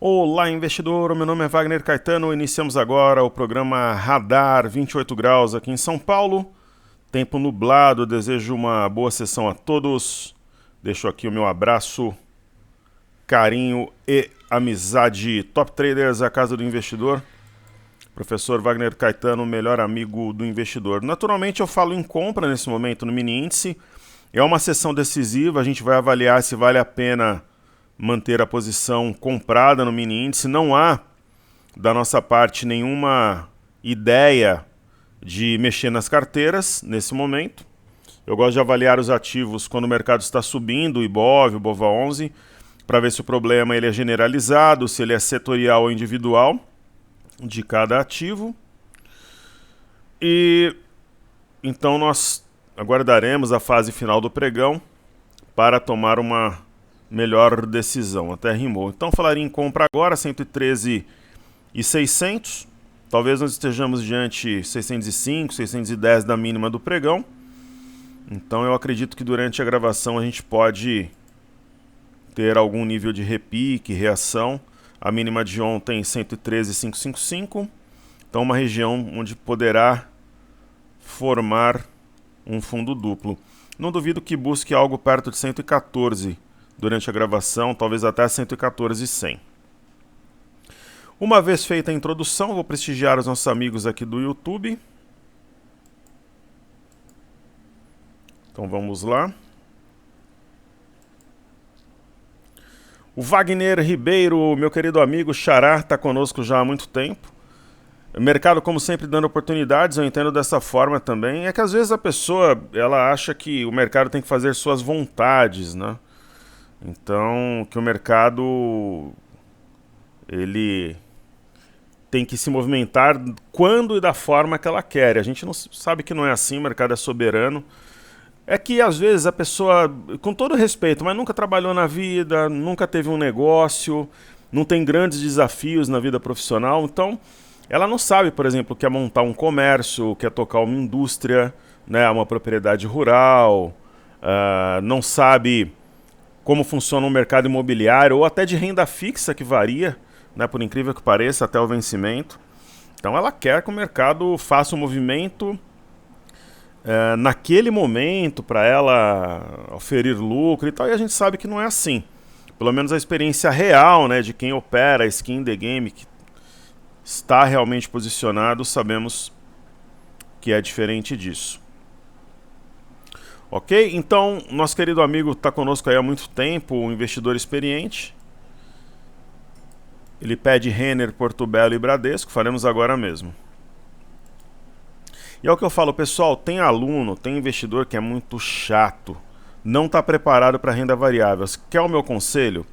Olá, investidor. Meu nome é Wagner Caetano. Iniciamos agora o programa Radar 28 graus aqui em São Paulo. Tempo nublado. Desejo uma boa sessão a todos. Deixo aqui o meu abraço, carinho e amizade. Top Traders, a casa do investidor. Professor Wagner Caetano, melhor amigo do investidor. Naturalmente eu falo em compra nesse momento no mini índice. É uma sessão decisiva. A gente vai avaliar se vale a pena manter a posição comprada no mini índice. Não há, da nossa parte, nenhuma ideia de mexer nas carteiras nesse momento. Eu gosto de avaliar os ativos quando o mercado está subindo, o IBOV, o BOVA11, para ver se o problema ele é generalizado, se ele é setorial ou individual de cada ativo. E então nós aguardaremos a fase final do pregão para tomar uma melhor decisão. Até rimou. Então falaria em compra agora, 113,600. Talvez nós estejamos diante 605, 610 da mínima do pregão. Então eu acredito que durante a gravação a gente pode ter algum nível de repique, reação. A mínima de ontem 113,555. Então uma região onde poderá formar um fundo duplo. Não duvido que busque algo perto de 114 durante a gravação, talvez até 114,100. Uma vez feita a introdução, vou prestigiar os nossos amigos aqui do YouTube. Então vamos lá. O Wagner Ribeiro, meu querido amigo Xará, está conosco já há muito tempo. O mercado, como sempre, dando oportunidades, eu entendo dessa forma também. É que às vezes a pessoa ela acha que o mercado tem que fazer suas vontades, né? Então, que o mercado ele tem que se movimentar quando e da forma que ela quer. A gente não sabe que não é assim, o mercado é soberano. É que às vezes a pessoa, com todo respeito, mas nunca trabalhou na vida, nunca teve um negócio, não tem grandes desafios na vida profissional, então ela não sabe, por exemplo, quer montar um comércio, quer tocar uma indústria, né, uma propriedade rural, não sabe como funciona o mercado imobiliário ou até de renda fixa que varia, né, por incrível que pareça, até o vencimento. Então ela quer que o mercado faça um movimento naquele momento para ela oferir lucro e tal, e a gente sabe que não é assim. Pelo menos a experiência real, né, de quem opera skin the game, que está realmente posicionado, sabemos que é diferente disso. Ok? Então, nosso querido amigo está conosco aí há muito tempo, um investidor experiente. Ele pede Renner, Porto Belo e Bradesco, faremos agora mesmo. E é o que eu falo, pessoal, tem aluno, tem investidor que é muito chato, não está preparado para renda variável. Quer o meu conselho?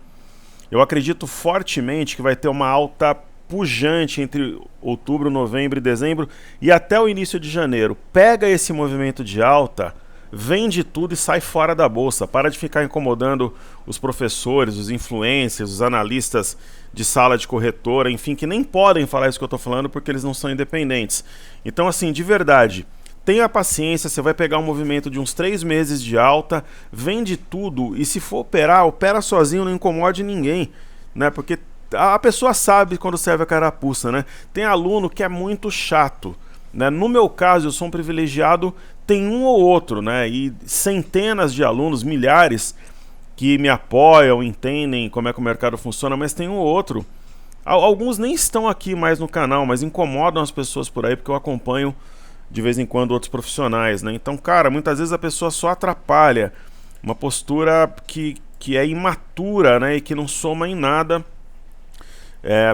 Eu acredito fortemente que vai ter uma alta pujante entre outubro, novembro e dezembro e até o início de janeiro. Pega esse movimento de alta, vende tudo e sai fora da bolsa. Para de ficar incomodando os professores, os influencers, os analistas de sala de corretora, enfim, que nem podem falar isso que eu estou falando porque eles não são independentes. Então, assim, de verdade, tenha paciência, você vai pegar um movimento de uns 3 meses de alta, vende tudo e se for operar, opera sozinho, não incomode ninguém, né? Porque a pessoa sabe quando serve a carapuça, né? Tem aluno que é muito chato, né? No meu caso, eu sou um privilegiado, tem um ou outro, né? E centenas de alunos, milhares, que me apoiam, entendem como é que o mercado funciona, mas tem um ou outro. Alguns nem estão aqui mais no canal, mas incomodam as pessoas por aí, porque eu acompanho de vez em quando outros profissionais, né? Então, cara, muitas vezes a pessoa só atrapalha. Uma postura que é imatura, né? E que não soma em nada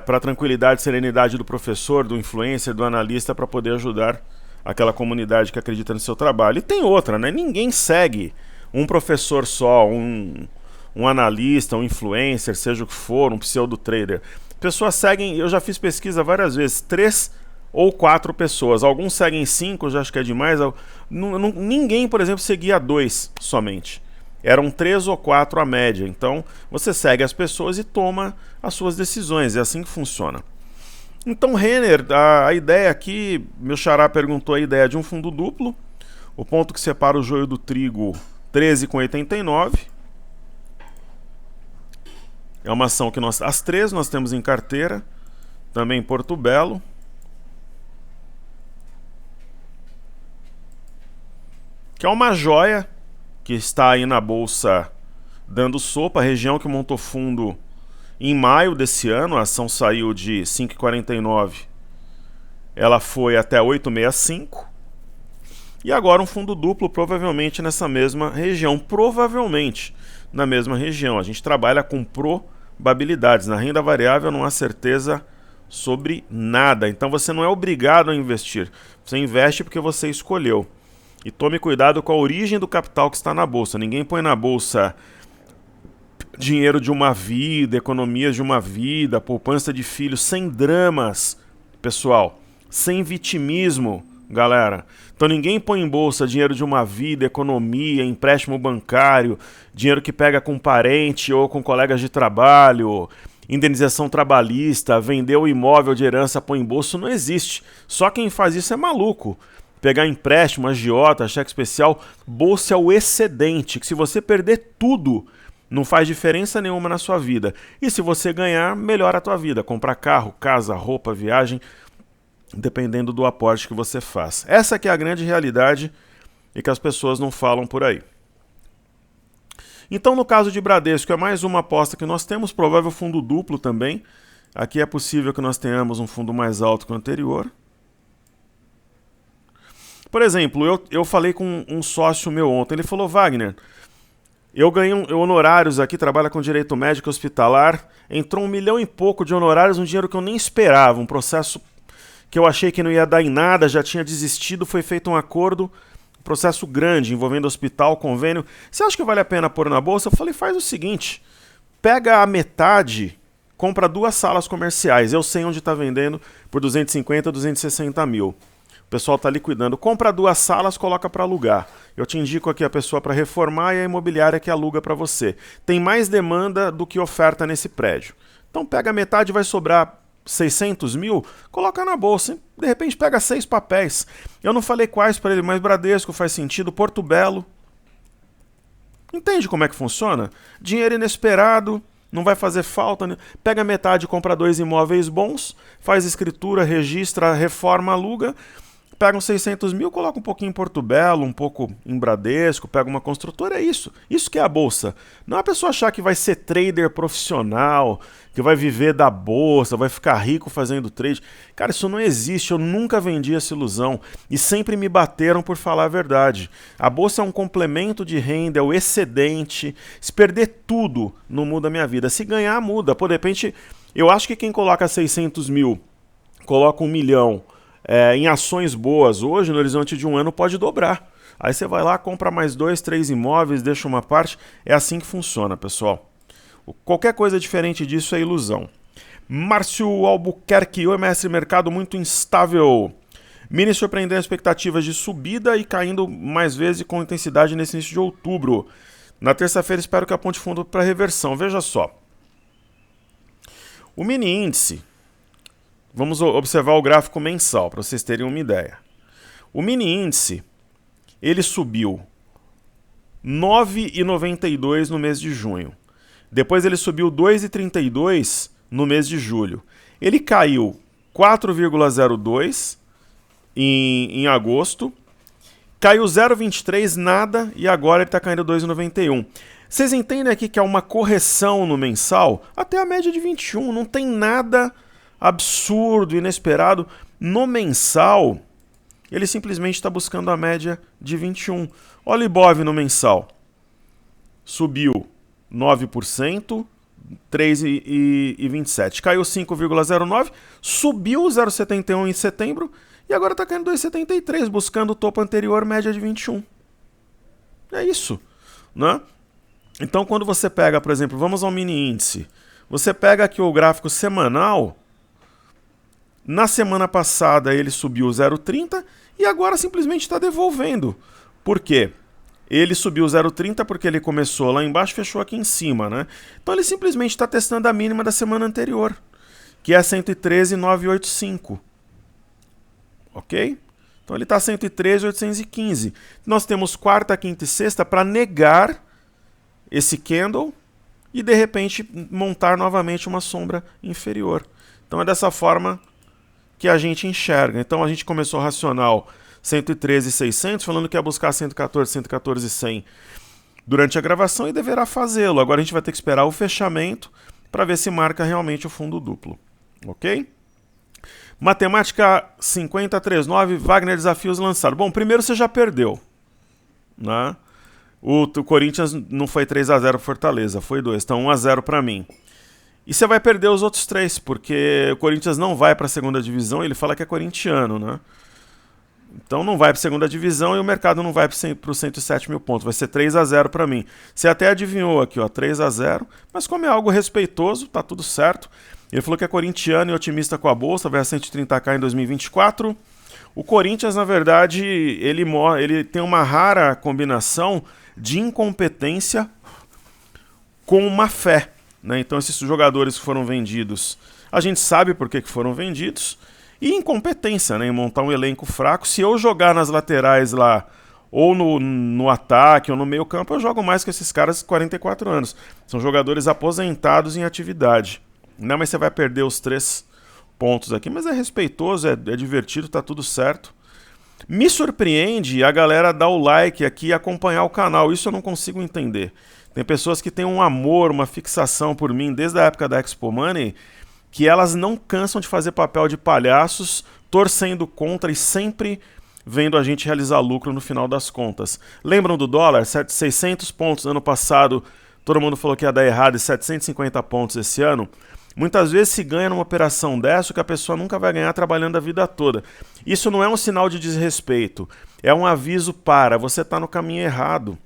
para a tranquilidade e serenidade do professor, do influencer, do analista, para poder ajudar aquela comunidade que acredita no seu trabalho. E tem outra, né? Ninguém segue um professor só, um analista, um influencer, seja o que for, um pseudo-trader. Pessoas seguem, eu já fiz pesquisa várias vezes, 3 ou 4 pessoas. Alguns seguem 5, eu já acho que é demais. Ninguém, por exemplo, seguia 2 somente. Eram 3 ou 4 a média. Então, você segue as pessoas e toma as suas decisões. É assim que funciona. Então, Renner, a ideia aqui, meu xará perguntou a ideia de um fundo duplo. O ponto que separa o joio do trigo, 13,89. É uma ação que as três nós temos em carteira, também em Porto Belo. Que é uma joia que está aí na bolsa dando sopa, a região que montou fundo em maio desse ano, a ação saiu de 5,49, ela foi até 8,65, e agora um fundo duplo provavelmente nessa mesma região, provavelmente na mesma região. A gente trabalha com probabilidades, na renda variável não há certeza sobre nada, então você não é obrigado a investir, você investe porque você escolheu. E tome cuidado com a origem do capital que está na bolsa. Ninguém põe na bolsa dinheiro de uma vida, economias de uma vida, poupança de filhos, sem dramas, pessoal, sem vitimismo, galera. Então ninguém põe em bolsa dinheiro de uma vida, economia, empréstimo bancário, dinheiro que pega com parente ou com colegas de trabalho, indenização trabalhista, vender o imóvel de herança, põe em bolsa, não existe. Só quem faz isso é maluco. Pegar empréstimo, agiota, cheque especial, bolsa é o excedente, que se você perder tudo, não faz diferença nenhuma na sua vida. E se você ganhar, melhora a tua vida. Comprar carro, casa, roupa, viagem, dependendo do aporte que você faz. Essa que é a grande realidade e que as pessoas não falam por aí. Então, no caso de Bradesco, é mais uma aposta que nós temos, provável fundo duplo também. Aqui é possível que nós tenhamos um fundo mais alto que o anterior. Por exemplo, eu falei com um sócio meu ontem, ele falou, Wagner, eu ganhei honorários aqui, trabalho com direito médico hospitalar, entrou 1 milhão e pouco de honorários, um dinheiro que eu nem esperava, um processo que eu achei que não ia dar em nada, já tinha desistido, foi feito um acordo, um processo grande, envolvendo hospital, convênio. Você acha que vale a pena pôr na bolsa? Eu falei, faz o seguinte, pega a metade, compra 2 salas comerciais, eu sei onde está vendendo por 250, 260 mil. O pessoal está liquidando. Compra 2 salas, coloca para alugar. Eu te indico aqui a pessoa para reformar e a imobiliária que aluga para você. Tem mais demanda do que oferta nesse prédio. Então pega a metade, vai sobrar 600 mil, coloca na bolsa. De repente pega 6 papéis. Eu não falei quais para ele, mas Bradesco faz sentido, Porto Belo. Entende como é que funciona? Dinheiro inesperado, não vai fazer falta. Pega a metade, compra 2 imóveis bons, faz escritura, registra, reforma, aluga. Pega uns 600 mil, coloca um pouquinho em Porto Belo, um pouco em Bradesco, pega uma construtora, é isso. Isso que é a bolsa. Não é a pessoa achar que vai ser trader profissional, que vai viver da bolsa, vai ficar rico fazendo trade. Cara, isso não existe, eu nunca vendi essa ilusão. E sempre me bateram por falar a verdade. A bolsa é um complemento de renda, é o excedente. Se perder tudo, não muda a minha vida. Se ganhar, muda. Por de repente, eu acho que quem coloca 600 mil, coloca 1 milhão, em ações boas hoje, no horizonte de um ano, pode dobrar. Aí você vai lá, compra mais 2, 3 imóveis, deixa uma parte. É assim que funciona, pessoal. Qualquer coisa diferente disso é ilusão. Márcio Albuquerque, oi mestre, mercado muito instável. Mini surpreendendo expectativas de subida e caindo mais vezes com intensidade nesse início de outubro. Na terça-feira espero que aponte fundo para reversão. Veja só. O mini índice... Vamos observar o gráfico mensal, para vocês terem uma ideia. O mini índice, ele subiu 9,92 no mês de junho. Depois ele subiu 2,32 no mês de julho. Ele caiu 4,02 em agosto. Caiu 0,23, nada, e agora ele está caindo 2,91. Vocês entendem aqui que é uma correção no mensal? Até a média de 21, não tem nada absurdo, inesperado. No mensal, ele simplesmente está buscando a média de 21. Olha o Ibov no mensal. Subiu 9%, 3,27. Caiu 5,09, subiu 0,71 em setembro e agora está caindo 2,73, buscando o topo anterior, média de 21. É isso, né? Então, quando você pega, por exemplo, vamos ao mini índice. Você pega aqui o gráfico semanal. Na semana passada ele subiu 0,30 e agora simplesmente está devolvendo. Por quê? Ele subiu 0,30 porque ele começou lá embaixo e fechou aqui em cima, né? Então ele simplesmente está testando a mínima da semana anterior, que é 113,985. Ok? Então ele está 113,815. Nós temos quarta, quinta e sexta para negar esse candle e de repente montar novamente uma sombra inferior. Então é dessa forma que a gente enxerga. Então a gente começou racional 113.600, falando que ia buscar 114, 114.100 durante a gravação e deverá fazê-lo. Agora a gente vai ter que esperar o fechamento para ver se marca realmente o fundo duplo. Ok? Matemática 5039, Wagner Desafios lançado. Bom, primeiro você já perdeu, né? O Corinthians não foi 3-0 pro Fortaleza, foi 2, então 1-0 para mim. E você vai perder os outros 3, porque o Corinthians não vai para a segunda divisão, ele fala que é corintiano, né? Então não vai para a segunda divisão e o mercado não vai para os 107 mil pontos. Vai ser 3-0 para mim. Você até adivinhou aqui, ó, 3-0, mas como é algo respeitoso, tá tudo certo. Ele falou que é corintiano e otimista com a bolsa, vai a 130k em 2024. O Corinthians, na verdade, ele tem uma rara combinação de incompetência com má fé, né? Então esses jogadores que foram vendidos, a gente sabe por que foram vendidos, e incompetência, né, em montar um elenco fraco. Se eu jogar nas laterais lá, ou no ataque, ou no meio campo, eu jogo mais que esses caras de 44 anos. São jogadores aposentados em atividade. Não, mas você vai perder os 3 pontos aqui, mas é respeitoso, é divertido, tá tudo certo. Me surpreende a galera dar o like aqui e acompanhar o canal, isso eu não consigo entender. Tem pessoas que têm um amor, uma fixação por mim desde a época da Expo Money, que elas não cansam de fazer papel de palhaços, torcendo contra e sempre vendo a gente realizar lucro no final das contas. Lembram do dólar? 600 pontos ano passado, todo mundo falou que ia dar errado, e 750 pontos esse ano. Muitas vezes se ganha numa operação dessa que a pessoa nunca vai ganhar trabalhando a vida toda. Isso não é um sinal de desrespeito, é um aviso para você estar no caminho errado.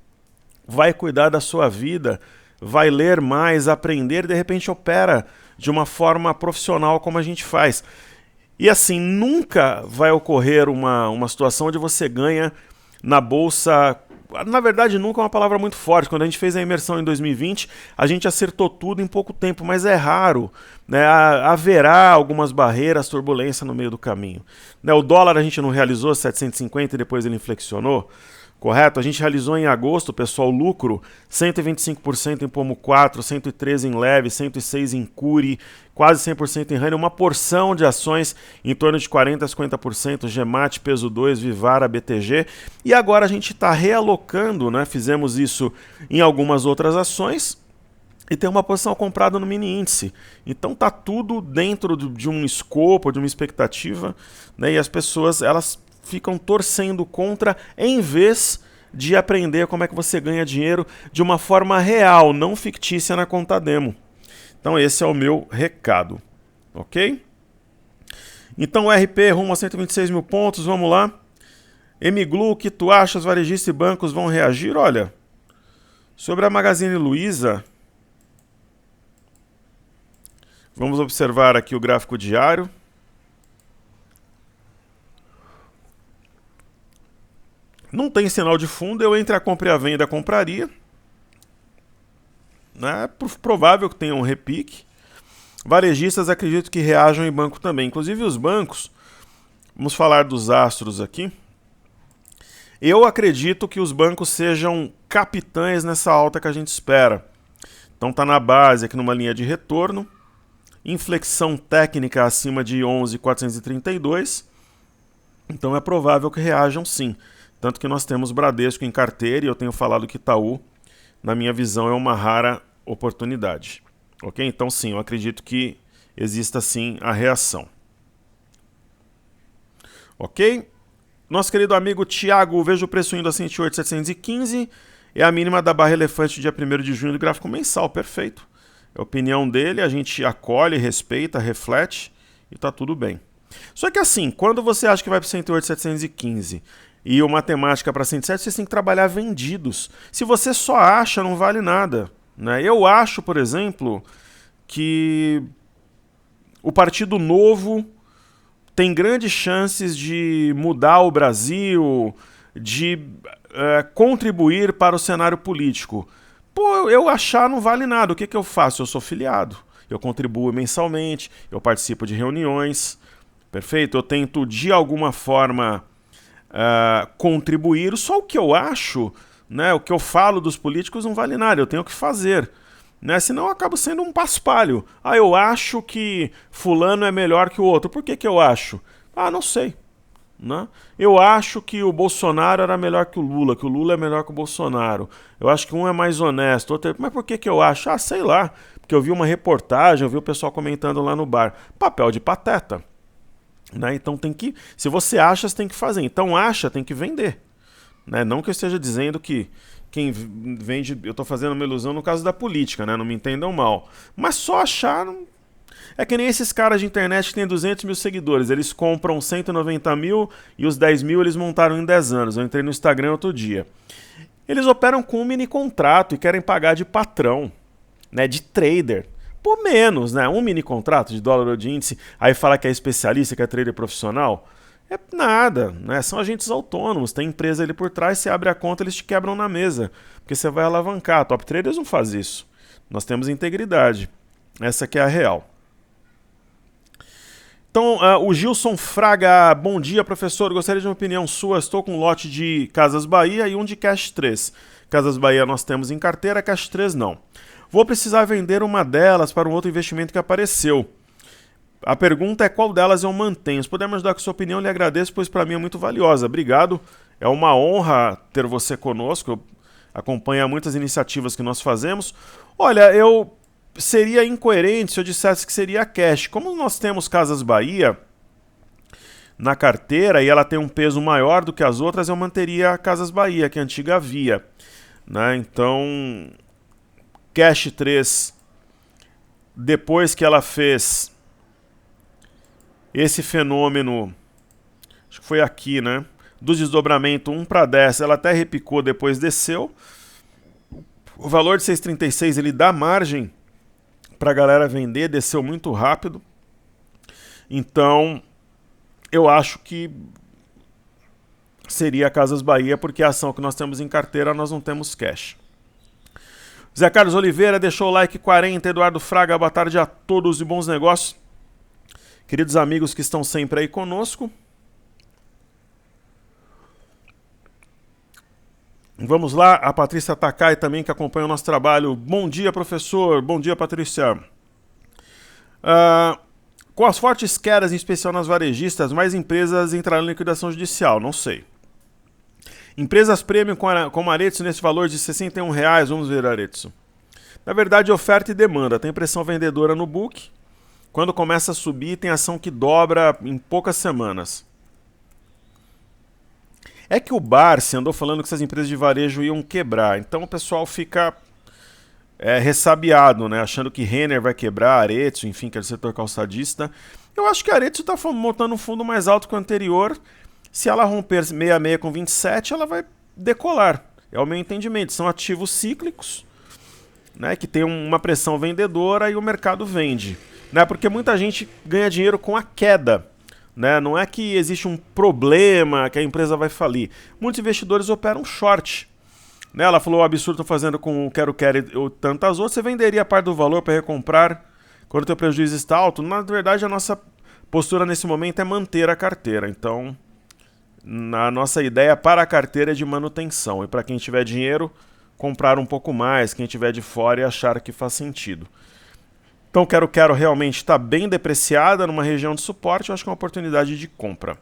Vai cuidar da sua vida, vai ler mais, aprender, de repente opera de uma forma profissional como a gente faz. E assim, nunca vai ocorrer uma situação onde você ganha na bolsa. Na verdade, nunca é uma palavra muito forte. Quando a gente fez a imersão em 2020, a gente acertou tudo em pouco tempo, mas é raro, né? Haverá algumas barreiras, turbulência no meio do caminho, né? O dólar a gente não realizou 750 e depois ele inflexionou, correto? A gente realizou em agosto, pessoal, lucro 125% em Pomo 4, 113% em Leve, 106% em Curi, quase 100% em Rani, uma porção de ações em torno de 40% a 50%, Gemate, Peso 2, Vivara, BTG, e agora a gente está realocando, né? Fizemos isso em algumas outras ações, e tem uma posição comprada no mini índice. Então tá tudo dentro de um escopo, de uma expectativa, né? E as pessoas, elas ficam torcendo contra em vez de aprender como é que você ganha dinheiro de uma forma real, não fictícia na conta demo. Então esse é o meu recado, ok? Então o RP rumo a 126 mil pontos, vamos lá. Mglu, o que tu achas? Varejistas e bancos vão reagir? Olha, sobre a Magazine Luiza, vamos observar aqui o gráfico diário. Não tem sinal de fundo, eu entre a compra e a venda compraria. É provável que tenha um repique. Varejistas acredito que reajam em banco também. Inclusive os bancos, vamos falar dos astros aqui. Eu acredito que os bancos sejam capitães nessa alta que a gente espera. Então está na base aqui numa linha de retorno. Inflexão técnica acima de 11.432. Então é provável que reajam sim. Tanto que nós temos Bradesco em carteira e eu tenho falado que Itaú, na minha visão, é uma rara oportunidade. Ok? Então sim, eu acredito que exista sim a reação. Ok? Nosso querido amigo Thiago, vejo o preço indo a 108.715. É a mínima da barra elefante dia 1º de junho do gráfico mensal. Perfeito. É a opinião dele, a gente acolhe, respeita, reflete e tá tudo bem. Só que assim, quando você acha que vai para 108.715 e o matemática para 107, você tem que trabalhar vendidos. Se você só acha, não vale nada, né? Eu acho, por exemplo, que o Partido Novo tem grandes chances de mudar o Brasil, de contribuir para o cenário político. Pô, eu achar não vale nada. O que eu faço? Eu sou filiado. Eu contribuo mensalmente, eu participo de reuniões. Perfeito? Eu tento, de alguma forma, contribuir. Só o que eu acho, né, o que eu falo dos políticos não vale nada. Eu tenho que fazer. né? Senão eu acabo sendo um paspalho. Ah, eu acho que fulano é melhor que o outro. Por que que eu acho? Ah, não sei. Né? Eu acho que o Bolsonaro era melhor que o Lula é melhor que o Bolsonaro. Eu acho que um é mais honesto, outro é... Mas por que que eu acho? Ah, sei lá. Porque eu vi uma reportagem, eu vi o pessoal comentando lá no bar. Papel de pateta. Né? Então tem que... Se você acha, você tem que fazer. Então acha, tem que vender. Né? Não que eu esteja dizendo que quem vende... Eu estou fazendo uma ilusão no caso da política, né? Não me entendam mal. Mas só achar... É que nem esses caras de internet que têm 200 mil seguidores. Eles compram 190 mil e os 10 mil eles montaram em 10 anos. Eu entrei no Instagram outro dia. Eles operam com um mini contrato e querem pagar de patrão, né? De trader. Por menos, né? Um mini contrato de dólar ou de índice. Aí fala que é especialista, que é trader profissional. É nada, né? São agentes autônomos, tem empresa ali por trás, você abre a conta, eles te quebram na mesa, porque você vai alavancar. Top traders não faz isso. Nós temos integridade. Essa que é a real. Então, o Gilson Fraga, bom dia, professor. Gostaria de uma opinião sua. Estou com um lote de Casas Bahia e um de Cash 3. Casas Bahia nós temos em carteira, Cash 3 não. Vou precisar vender uma delas para um outro investimento que apareceu. A pergunta é qual delas eu mantenho. Se puder me ajudar com sua opinião, lhe agradeço, pois para mim é muito valiosa. Obrigado. É uma honra ter você conosco. Eu acompanho muitas iniciativas que nós fazemos. Olha, seria incoerente se eu dissesse que seria cash. Como nós temos Casas Bahia na carteira e ela tem um peso maior do que as outras, eu manteria a Casas Bahia, que é a antiga Via. Né? Então, Cash 3, depois que ela fez esse fenômeno, acho que foi aqui, né? Do desdobramento 1 para 10, ela até repicou, depois desceu. O valor de 6,36 ele dá margem para a galera vender, desceu muito rápido. Então, eu acho que seria a Casas Bahia, porque a ação que nós temos em carteira, nós não temos cash. Zé Carlos Oliveira deixou o like 40, Eduardo Fraga, boa tarde a todos e bons negócios. Queridos amigos que estão sempre aí conosco. Vamos lá, a Patrícia Takai também, que acompanha o nosso trabalho. Bom dia, professor. Bom dia, Patrícia. Com as fortes quedas, em especial nas varejistas, mais empresas entrarão em liquidação judicial? Não sei. Empresas premium como Arezzo nesse valor de R$ 61,00, vamos ver, Arezzo. Na verdade, oferta e demanda. Tem pressão vendedora no book. Quando começa a subir, tem ação que dobra em poucas semanas. É que o Barsi andou falando que essas empresas de varejo iam quebrar. Então o pessoal fica ressabiado, né? Achando que Renner vai quebrar, Arezzo, enfim, que é do setor calçadista. Eu acho que a Arezzo está montando um fundo mais alto que o anterior. Se ela romper 66 com 27, ela vai decolar. É o meu entendimento. São ativos cíclicos, né? Que tem uma pressão vendedora e o mercado vende. Né? Porque muita gente ganha dinheiro com a queda. Né? Não é que existe um problema que a empresa vai falir. Muitos investidores operam short. Né? Ela falou o absurdo estou fazendo com o Quero e tantas outras. Você venderia a parte do valor para recomprar quando o teu prejuízo está alto? Na verdade, a nossa postura nesse momento é manter a carteira. Então, a nossa ideia para a carteira é de manutenção. E para quem tiver dinheiro, comprar um pouco mais. Quem tiver de fora e achar que faz sentido. Então, Quero realmente está bem depreciada numa região de suporte, eu acho que é uma oportunidade de compra.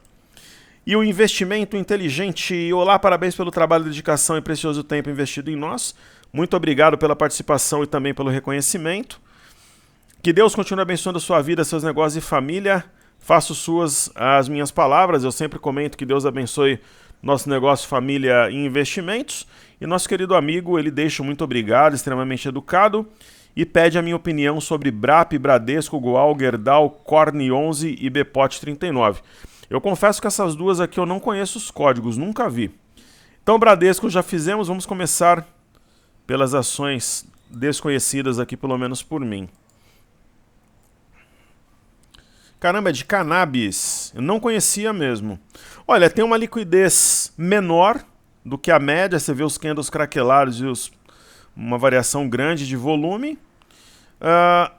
E o investimento inteligente. Olá, parabéns pelo trabalho, dedicação e precioso tempo investido em nós. Muito obrigado pela participação e também pelo reconhecimento. Que Deus continue abençoando a sua vida, seus negócios e família. Faço suas as minhas palavras, eu sempre comento que Deus abençoe nosso negócio, família e investimentos. E nosso querido amigo, ele deixa muito obrigado, extremamente educado. E pede a minha opinião sobre BRAP, Bradesco, Goal, Gerdau, Corne 11 e Bpot 39. Eu confesso que essas duas aqui eu não conheço os códigos, nunca vi. Então, Bradesco já fizemos, vamos começar pelas ações desconhecidas aqui, pelo menos por mim. Caramba, é de cannabis, eu não conhecia mesmo. Olha, tem uma liquidez menor do que a média, você vê os candles craquelados e uma variação grande de volume.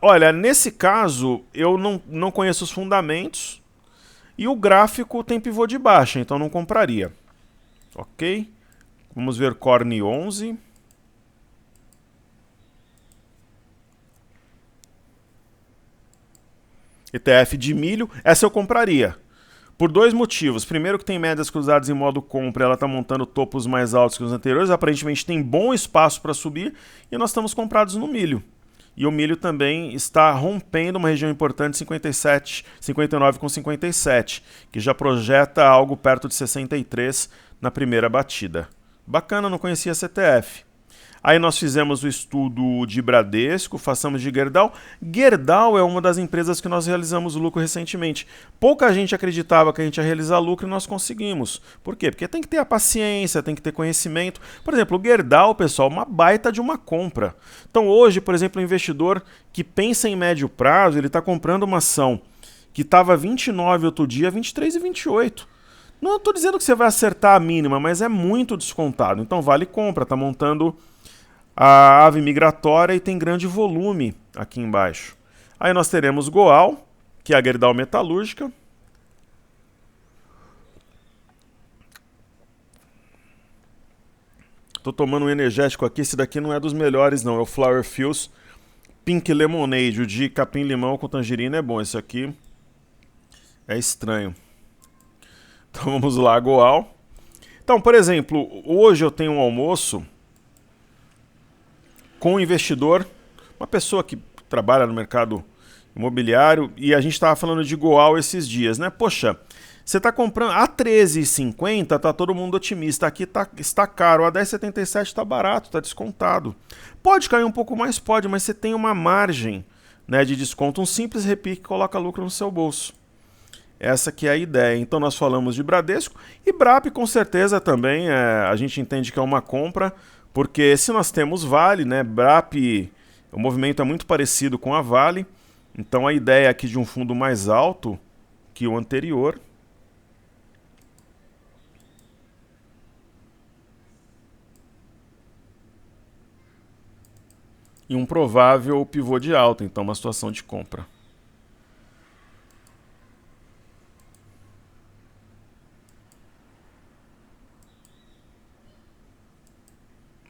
Olha, nesse caso, eu não conheço os fundamentos e o gráfico tem pivô de baixa, então não compraria. Ok? Vamos ver Corne 11. ETF de milho, essa eu compraria. Por dois motivos. Primeiro que tem médias cruzadas em modo compra, ela está montando topos mais altos que os anteriores, aparentemente tem bom espaço para subir e nós estamos comprados no milho. E o milho também está rompendo uma região importante, 57, 59,57, que já projeta algo perto de 63 na primeira batida. Bacana, não conhecia a CTF. Aí nós fizemos o estudo de Bradesco, façamos de Gerdau. Gerdau é uma das empresas que nós realizamos lucro recentemente. Pouca gente acreditava que a gente ia realizar lucro e nós conseguimos. Por quê? Porque tem que ter a paciência, tem que ter conhecimento. Por exemplo, o Gerdau, pessoal, uma baita de uma compra. Então hoje, por exemplo, o investidor que pensa em médio prazo, ele está comprando uma ação que estava 29 outro dia, 23 e 28. Não estou dizendo que você vai acertar a mínima, mas é muito descontado. Então vale compra, está montando a ave migratória e tem grande volume aqui embaixo. Aí nós teremos Goal, que é a Gerdau Metalúrgica. Tô tomando um energético aqui, esse daqui não é dos melhores não, é o Flower Fuse Pink Lemonade, o de capim-limão com tangerina é bom, esse aqui é estranho. Então vamos lá, Goal. Então, por exemplo, hoje eu tenho um almoço com um investidor, uma pessoa que trabalha no mercado imobiliário, e a gente estava falando de Goal esses dias, né? Poxa, você está comprando a R$13,50, tá todo mundo otimista, aqui está caro, a R$10,77 está barato, está descontado. Pode cair um pouco mais, pode, mas você tem uma margem, né, de desconto, um simples repique que coloca lucro no seu bolso. Essa que é a ideia. Então nós falamos de Bradesco e Brap com certeza também, a gente entende que é uma compra, porque se nós temos Vale, né, Brap, o movimento é muito parecido com a Vale, então a ideia aqui de um fundo mais alto que o anterior. E um provável pivô de alta, então uma situação de compra.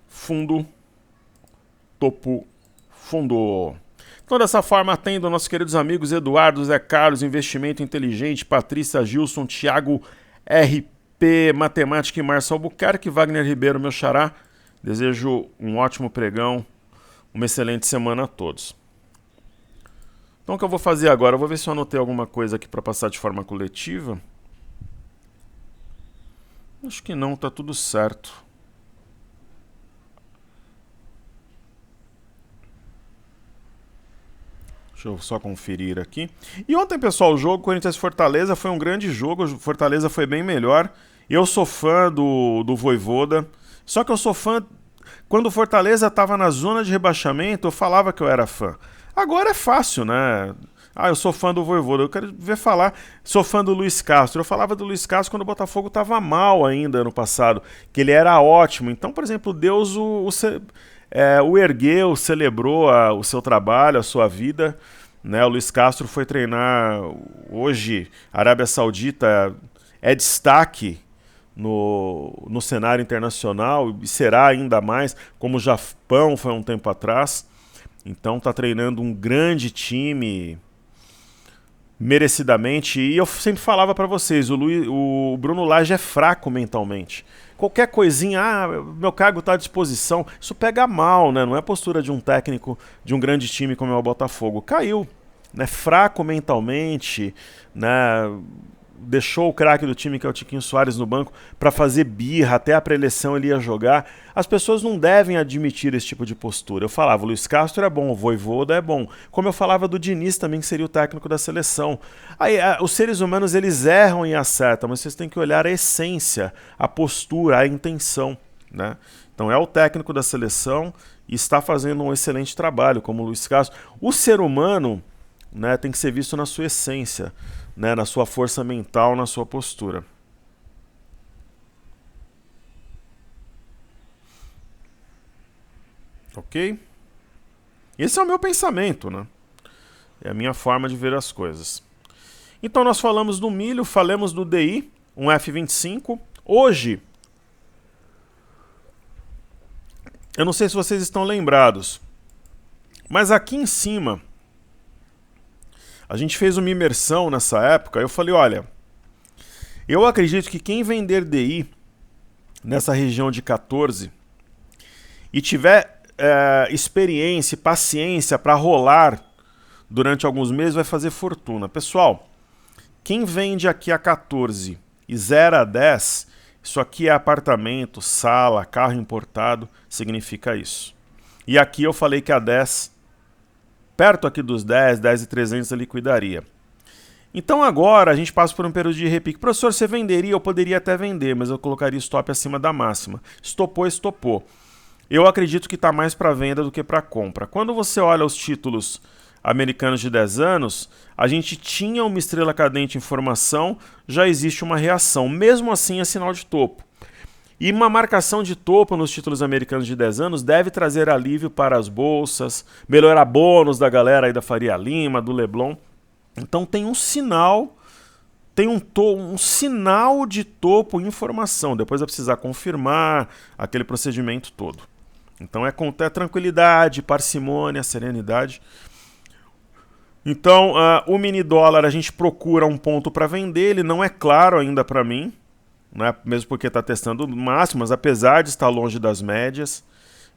Fundo, topo, fundo. Então, dessa forma, atendo nossos queridos amigos Eduardo, Zé Carlos, Investimento Inteligente, Patrícia Gilson, Thiago RP, Matemática e Márcio Albuquerque, Wagner Ribeiro, meu xará. Desejo um ótimo pregão, uma excelente semana a todos. Então, o que eu vou fazer agora? Eu vou ver se eu anotei alguma coisa aqui para passar de forma coletiva. Acho que não, tá tudo certo. Deixa eu só conferir aqui. E ontem, pessoal, o jogo Corinthians Fortaleza foi um grande jogo. O Fortaleza foi bem melhor. Eu sou fã do Vojvoda. Só que eu sou fã... Quando o Fortaleza estava na zona de rebaixamento, eu falava que eu era fã. Agora é fácil, né? Ah, eu sou fã do Vojvoda. Eu quero ver falar. Sou fã do Luiz Castro. Eu falava do Luiz Castro quando o Botafogo estava mal ainda ano passado. Que ele era ótimo. Então, por exemplo, Deus o ergueu, celebrou o seu trabalho, a sua vida. Né? O Luiz Castro foi treinar hoje. A Arábia Saudita é destaque no cenário internacional e será ainda mais, como o Japão foi um tempo atrás. Então está treinando um grande time merecidamente. E eu sempre falava para vocês, o Bruno Lage é fraco mentalmente. Qualquer coisinha, meu cargo está à disposição, isso pega mal, né? Não é a postura de um técnico de um grande time como é o Botafogo. Caiu, né? Fraco mentalmente, né? Deixou o craque do time, que é o Tiquinho Soares, no banco para fazer birra, até a pré-eleição ele ia jogar. As pessoas não devem admitir esse tipo de postura. Eu falava, o Luiz Castro é bom, o Vojvoda é bom. Como eu falava do Diniz também, que seria o técnico da seleção. Aí, os seres humanos, eles erram e acertam, mas vocês têm que olhar a essência, a postura, a intenção, né? Então é o técnico da seleção e está fazendo um excelente trabalho, como o Luiz Castro. O ser humano, né, tem que ser visto na sua essência, né, na sua força mental, na sua postura. Ok? Esse é o meu pensamento, né? É a minha forma de ver as coisas. Então nós falamos do milho, falamos do DI, um F25. Hoje, eu não sei se vocês estão lembrados, mas aqui em cima, A gente fez uma imersão nessa época. Eu falei, olha, eu acredito que quem vender DI nessa região de 14 e tiver experiência e paciência para rolar durante alguns meses vai fazer fortuna. Pessoal, quem vende aqui a 14 e 0 a 10, isso aqui é apartamento, sala, carro importado, significa isso. E aqui eu falei que a 10, perto aqui dos 10, 10 e 300 eu liquidaria. Então agora a gente passa por um período de repique. Professor, você venderia? Eu poderia até vender, mas eu colocaria stop acima da máxima. Estopou, estopou. Eu acredito que está mais para venda do que para compra. Quando você olha os títulos americanos de 10 anos, a gente tinha uma estrela cadente em formação, já existe uma reação. Mesmo assim é sinal de topo. E uma marcação de topo nos títulos americanos de 10 anos deve trazer alívio para as bolsas, melhorar bônus da galera aí da Faria Lima, do Leblon. Então tem um sinal, tem um sinal de topo em formação. Depois vai precisar confirmar aquele procedimento todo. Então é com tranquilidade, parcimônia, serenidade. Então o mini dólar a gente procura um ponto para vender, ele não é claro ainda para mim, né? Mesmo porque está testando máximas, apesar de estar longe das médias.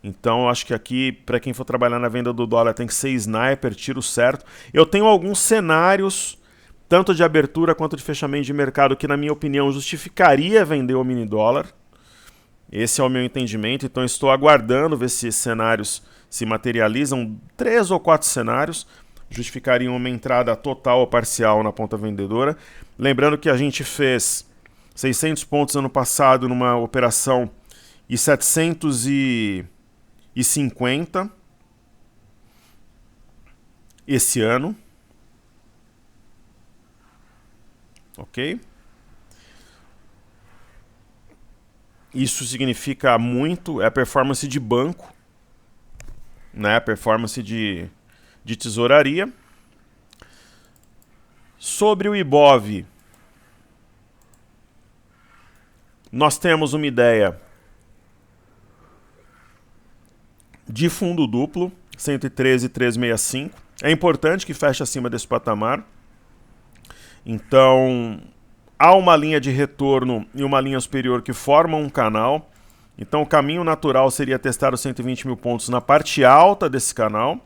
Então acho que aqui, para quem for trabalhar na venda do dólar, tem que ser sniper, tiro certo. Eu tenho alguns cenários, tanto de abertura quanto de fechamento de mercado, que na minha opinião justificaria vender o mini dólar. Esse é o meu entendimento, então estou aguardando ver se esses cenários se materializam. 3 ou 4 cenários justificariam uma entrada total ou parcial na ponta vendedora. Lembrando que a gente fez 600 pontos ano passado numa operação e 750 esse ano. Ok? Isso significa muito, é a performance de banco, né? A performance de tesouraria. Sobre o Ibov, nós temos uma ideia de fundo duplo, 113,365. É importante que feche acima desse patamar. Então, há uma linha de retorno e uma linha superior que formam um canal. Então, o caminho natural seria testar os 120 mil pontos na parte alta desse canal.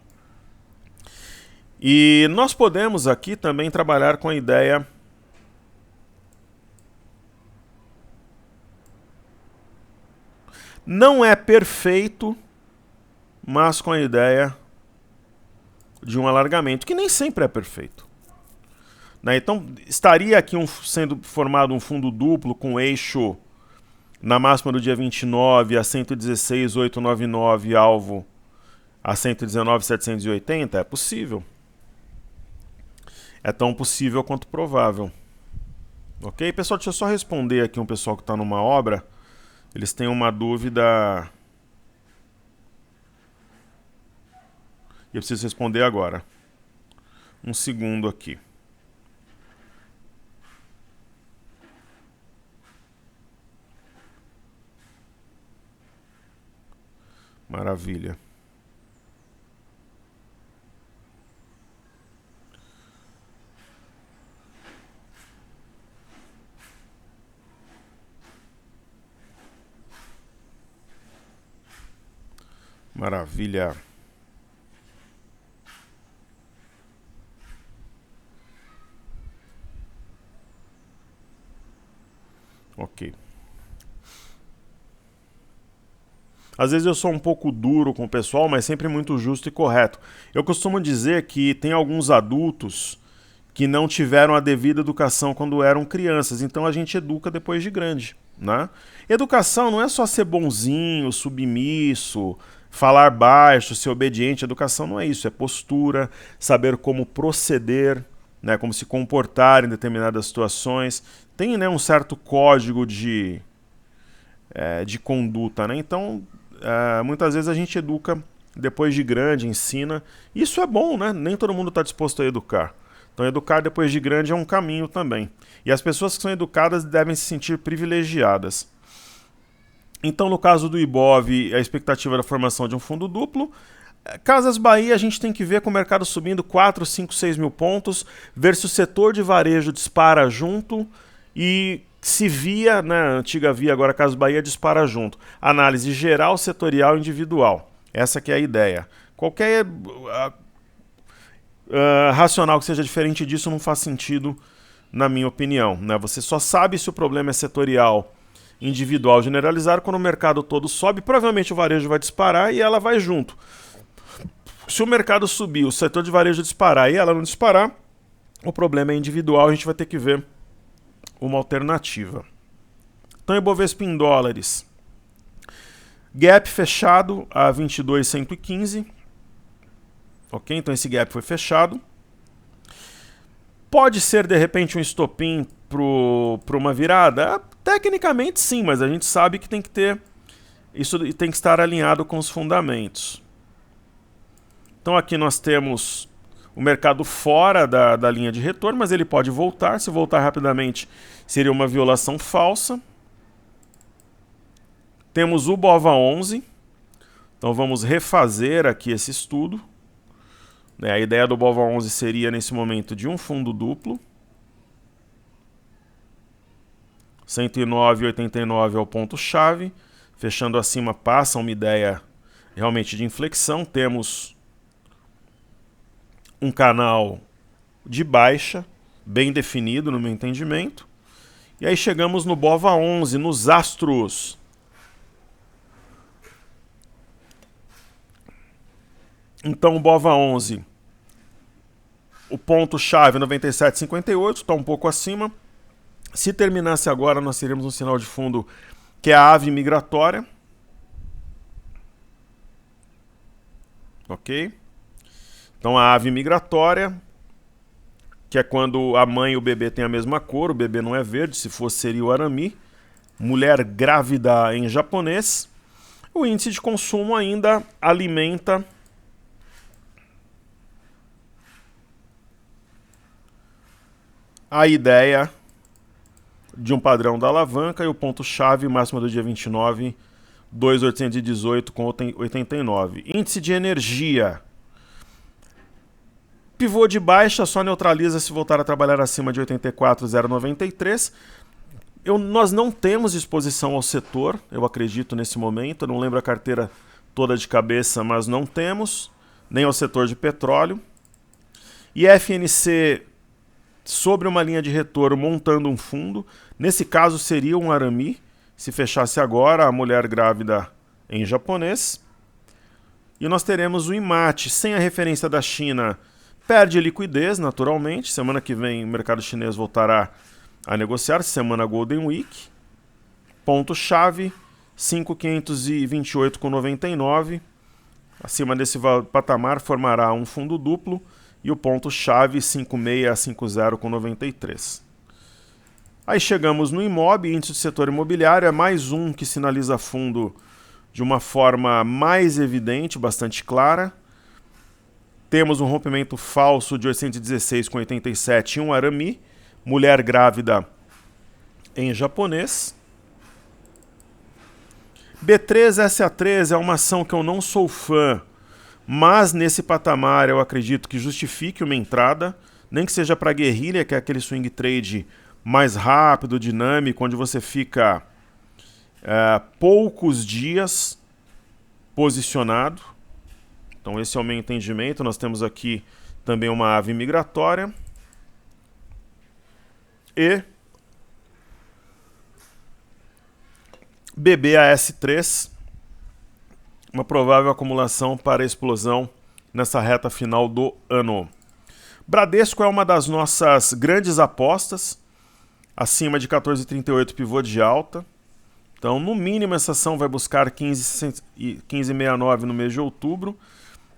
E nós podemos aqui também trabalhar com a ideia não é perfeito, mas com a ideia de um alargamento, que nem sempre é perfeito. Né? Então, estaria aqui sendo formado um fundo duplo com eixo na máxima do dia 29 a 116,899, alvo a 119,780? É possível. É tão possível quanto provável. Ok? Pessoal, deixa eu só responder aqui um pessoal que está numa obra. Eles têm uma dúvida e eu preciso responder agora. Um segundo aqui. Maravilha. Maravilha. Ok. Às vezes eu sou um pouco duro com o pessoal, mas sempre muito justo e correto. Eu costumo dizer que tem alguns adultos que não tiveram a devida educação quando eram crianças, então a gente educa depois de grande, né? Educação não é só ser bonzinho, submisso, falar baixo, ser obediente. Educação não é isso, é postura, saber como proceder, né, como se comportar em determinadas situações. Tem, né, um certo código de conduta, né? Então, muitas vezes a gente educa depois de grande, ensina. Isso é bom, né? Nem todo mundo está disposto a educar. Então, educar depois de grande é um caminho também. E as pessoas que são educadas devem se sentir privilegiadas. Então, no caso do Ibov, a expectativa da formação de um fundo duplo, Casas Bahia a gente tem que ver com o mercado subindo 4, 5, 6 mil pontos, ver se o setor de varejo dispara junto e se via, né, antiga via, agora Casas Bahia dispara junto. Análise geral, setorial e individual. Essa que é a ideia. Qualquer racional que seja diferente disso não faz sentido, na minha opinião. Né? Você só sabe se o problema é setorial, individual, generalizado, quando o mercado todo sobe, provavelmente o varejo vai disparar e ela vai junto. Se o mercado subir, o setor de varejo disparar e ela não disparar, o problema é individual, a gente vai ter que ver uma alternativa. Então, Ibovespa em dólares. Gap fechado a 22.115. Ok? Então esse gap foi fechado. Pode ser, de repente, um estopim para uma virada? Tecnicamente sim, mas a gente sabe que tem que ter... Isso tem que estar alinhado com os fundamentos. Então aqui nós temos o mercado fora da linha de retorno, mas ele pode voltar. Se voltar rapidamente, seria uma violação falsa. Temos o BOVA11. Então vamos refazer aqui esse estudo. A ideia do BOVA11 seria, nesse momento, de um fundo duplo. 109,89 é o ponto-chave. Fechando acima, passa uma ideia realmente de inflexão. Temos um canal de baixa, bem definido no meu entendimento. E aí chegamos no BOVA11, nos astros. Então o BOVA11, o ponto-chave 97,58, está um pouco acima. Se terminasse agora, nós teríamos um sinal de fundo que é a ave migratória. Ok? Então a ave migratória, que é quando a mãe e o bebê têm a mesma cor, o bebê não é verde, se fosse seria o arami. Mulher grávida em japonês. O índice de consumo ainda alimenta a ideia de um padrão da alavanca e o ponto-chave máximo do dia 29, 2.818 com 89. Índice de energia. Pivô de baixa só neutraliza se voltar a trabalhar acima de 84,093. Nós não temos exposição ao setor, eu acredito, nesse momento. Eu não lembro a carteira toda de cabeça, mas não temos. Nem ao setor de petróleo. E FNC sobre uma linha de retorno montando um fundo. Nesse caso seria um arami. Se fechasse agora, a mulher grávida em japonês. E nós teremos o IMAT sem a referência da China. Perde liquidez, naturalmente. Semana que vem o mercado chinês voltará a negociar. Semana Golden Week. Ponto-chave 5.528,99. Acima desse patamar formará um fundo duplo. E o ponto-chave 5650,93. Aí chegamos no IMOB, índice do setor imobiliário, é mais um que sinaliza fundo de uma forma mais evidente, bastante clara. Temos um rompimento falso de 816,87 e um arami. Mulher grávida em japonês. B3SA3 é uma ação que eu não sou fã, mas nesse patamar eu acredito que justifique uma entrada, nem que seja para guerrilha, que é aquele swing trade mais rápido, dinâmico, onde você fica poucos dias posicionado. Então esse é o meu entendimento. Nós temos aqui também uma ave migratória. E BBAS3, uma provável acumulação para explosão nessa reta final do ano. Bradesco é uma das nossas grandes apostas, acima de 14,38 pivô de alta. Então, no mínimo, essa ação vai buscar 15,69 no mês de outubro.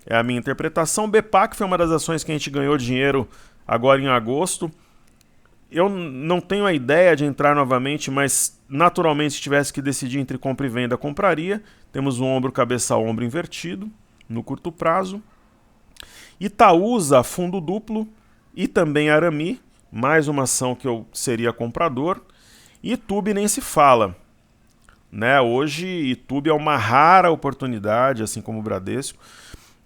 É a minha interpretação. BPAC foi uma das ações que a gente ganhou dinheiro agora em agosto. Eu não tenho a ideia de entrar novamente, mas naturalmente, se tivesse que decidir entre compra e venda, compraria. Temos um ombro, cabeça, ombro invertido no curto prazo. Itaúsa, fundo duplo, e também Arami, mais uma ação que eu seria comprador. E YouTube nem se fala. Né? Hoje, YouTube é uma rara oportunidade, assim como o Bradesco.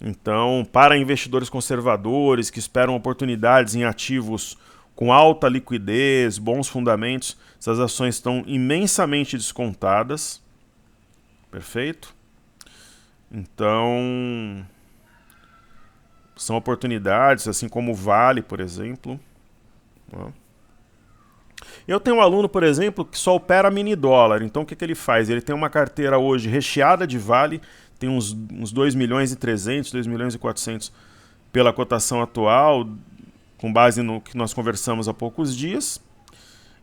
Então, para investidores conservadores que esperam oportunidades em ativos com alta liquidez, bons fundamentos, essas ações estão imensamente descontadas. Perfeito? Então, são oportunidades, assim como o Vale, por exemplo. Eu tenho um aluno, por exemplo, que só opera mini dólar. Então, o que ele faz? Ele tem uma carteira hoje recheada de Vale, tem uns 2 milhões e 300, 2 milhões e 400 pela cotação atual, com base no que nós conversamos há poucos dias.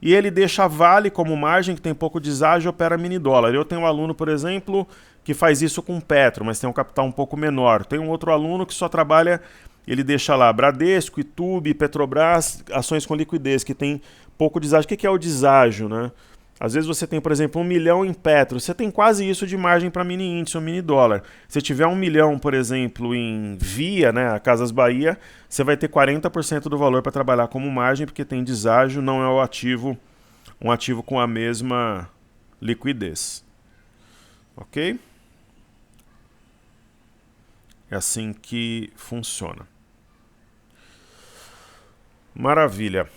E ele deixa a Vale como margem, que tem pouco deságio, e opera mini dólar. Eu tenho um aluno, por exemplo, que faz isso com Petro, mas tem um capital um pouco menor. Tem um outro aluno que só trabalha, ele deixa lá Bradesco, Itubi, Petrobras, ações com liquidez, que tem pouco deságio. O que é o deságio, né? Às vezes você tem, por exemplo, 1 milhão em Petro, você tem quase isso de margem para mini índice ou mini dólar. Se tiver 1 milhão, por exemplo, em Via, né, a Casas Bahia, você vai ter 40% do valor para trabalhar como margem, porque tem deságio, não é o ativo, um ativo com a mesma liquidez. Ok? É assim que funciona. Maravilha.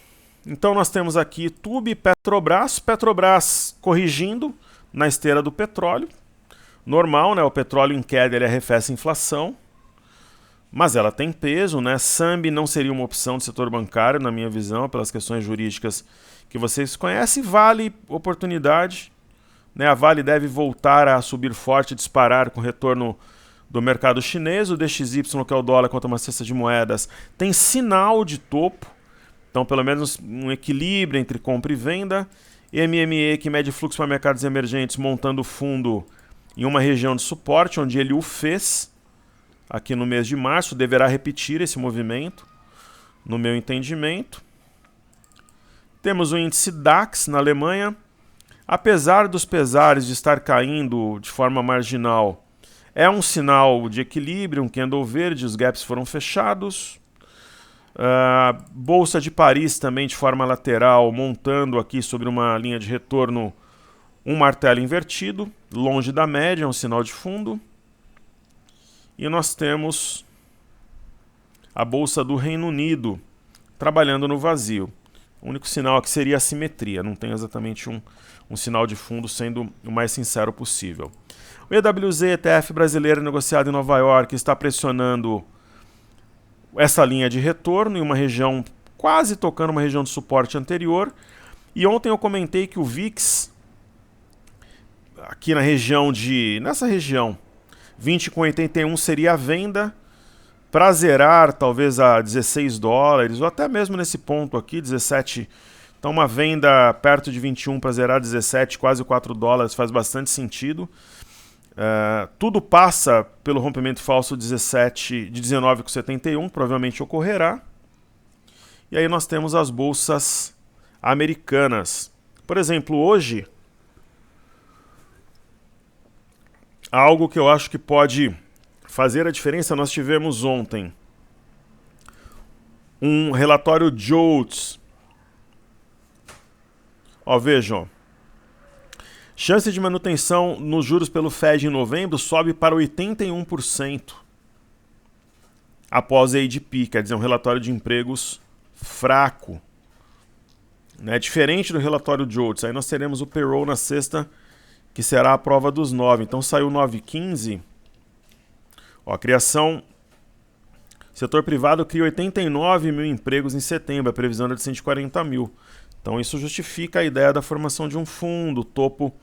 Então nós temos aqui Itubi e Petrobras. Petrobras corrigindo na esteira do petróleo. Normal, né? O petróleo em queda ele arrefece a inflação. Mas ela tem peso, né? Sambi não seria uma opção do setor bancário, na minha visão, pelas questões jurídicas que vocês conhecem. Vale oportunidade, né? A Vale deve voltar a subir forte, disparar com o retorno do mercado chinês. O DXY, que é o dólar contra uma cesta de moedas, tem sinal de topo. Então, pelo menos um equilíbrio entre compra e venda. MME, que mede fluxo para mercados emergentes, montando fundo em uma região de suporte, onde ele o fez aqui no mês de março. Deverá repetir esse movimento, no meu entendimento. Temos o índice DAX na Alemanha. Apesar dos pesares de estar caindo de forma marginal, é um sinal de equilíbrio, um candle verde, os gaps foram fechados. Bolsa de Paris também de forma lateral, montando aqui sobre uma linha de retorno um martelo invertido, longe da média, um sinal de fundo. E nós temos a Bolsa do Reino Unido trabalhando no vazio. O único sinal aqui seria a simetria, não tem exatamente um sinal de fundo, sendo o mais sincero possível. O EWZ, ETF brasileiro negociado em Nova York, está pressionando essa linha de retorno em uma região, quase tocando uma região de suporte anterior. E ontem eu comentei que o VIX, aqui nessa região, 20,81 seria a venda, para zerar talvez a 16 dólares, ou até mesmo nesse ponto aqui, 17. Então uma venda perto de 21 para zerar 17, quase 4 dólares, faz bastante sentido. Tudo passa pelo rompimento falso de 19,71, provavelmente ocorrerá. E aí nós temos as bolsas americanas. Por exemplo, hoje, algo que eu acho que pode fazer a diferença, nós tivemos ontem um relatório JOLTS. Vejam. Chance de manutenção nos juros pelo Fed em novembro sobe para 81% após a ADP, quer dizer, um relatório de empregos fraco. Né? Diferente do relatório JOLTS. Aí nós teremos o payroll na sexta, que será a prova dos 9. Então saiu 9,15. A criação... Setor privado cria 89 mil empregos em setembro, a previsão era de 140 mil. Então isso justifica a ideia da formação de um fundo, topo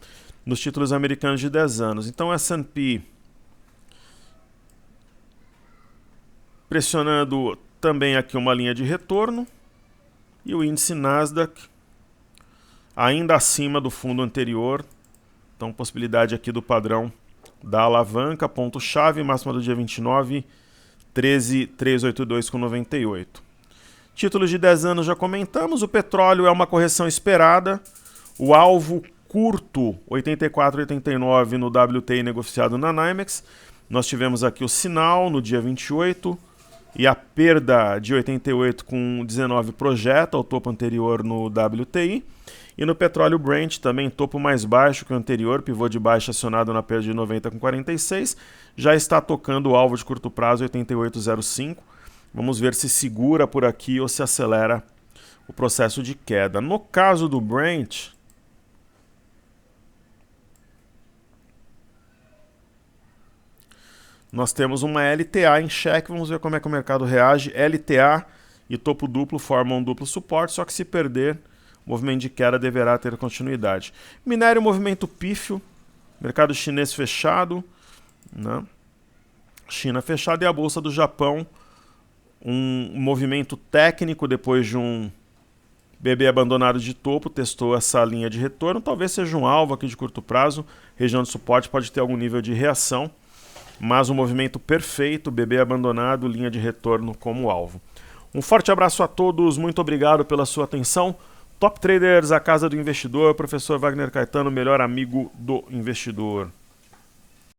nos títulos americanos de 10 anos. Então S&P pressionando também aqui uma linha de retorno. E o índice Nasdaq ainda acima do fundo anterior. Então possibilidade aqui do padrão da alavanca, ponto-chave, máxima do dia 29, 13.382,98. Títulos de 10 anos já comentamos, o petróleo é uma correção esperada, o alvo curto 84,89 no WTI negociado na NYMEX, nós tivemos aqui o sinal no dia 28 e a perda de 88,19 projeta ao topo anterior no WTI, E no petróleo Brent, também topo mais baixo que o anterior, pivô de baixa acionado na perda de 90,46, já está tocando o alvo de curto prazo 88,05. Vamos ver se segura por aqui ou se acelera o processo de queda. No caso do Brent, nós temos uma LTA em xeque, vamos ver como é que o mercado reage. LTA e topo duplo formam um duplo suporte, só que se perder, o movimento de queda deverá ter continuidade. Minério, movimento pífio, mercado chinês fechado, né? China fechada, e a Bolsa do Japão, um movimento técnico depois de um BB abandonado de topo, testou essa linha de retorno, talvez seja um alvo aqui de curto prazo, região de suporte pode ter algum nível de reação, mas um movimento perfeito, BB abandonado, linha de retorno como alvo. Um forte abraço a todos, muito obrigado pela sua atenção. Top Traders, a casa do investidor, professor Wagner Caetano, melhor amigo do investidor.